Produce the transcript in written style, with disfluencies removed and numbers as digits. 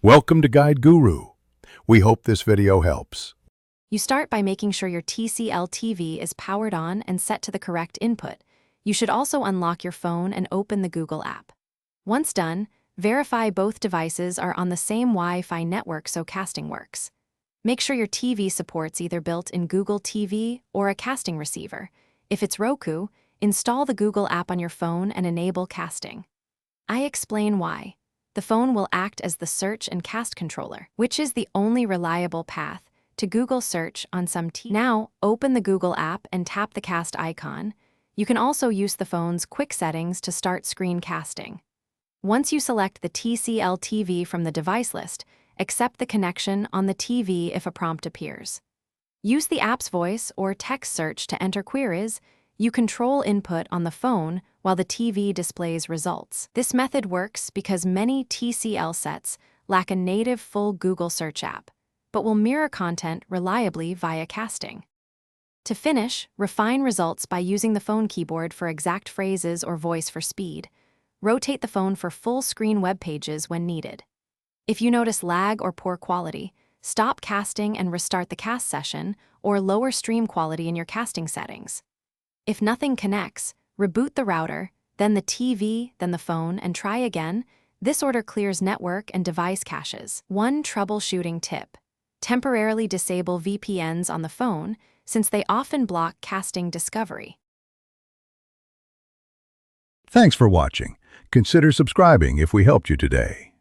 Welcome to Guide Guru. We hope this video helps. You start by making sure your Tcl Tv is powered on and set to the correct input. You should also unlock your phone and open the Google app. Once done, verify both devices are on the same Wi-Fi network so casting works. Make sure your TV supports either built-in Google TV or a casting receiver. If it's Roku, install the Google app on your phone and enable casting. I explain why. The phone will act as the search and cast controller, which is the only reliable path to Google search on some TV. Now, open the Google app and tap the cast icon. You can also use the phone's quick settings to start screen casting. Once you select the Tcl Tv from the device list, accept the connection on the TV if a prompt appears. Use the app's voice or text search to enter queries. You control input on the phone while the TV displays results. This method works because many Tcl sets lack a native full Google search app, but will mirror content reliably via casting. To finish, refine results by using the phone keyboard for exact phrases or voice for speed. Rotate the phone for full-screen web pages when needed. If you notice lag or poor quality, stop casting and restart the cast session or lower stream quality in your casting settings. If nothing connects, reboot the router, then the TV, then the phone, and try again. This order clears network and device caches. One troubleshooting tip: temporarily disable VPNs on the phone since they often block casting discovery. Thanks for watching. Consider subscribing if we helped you today.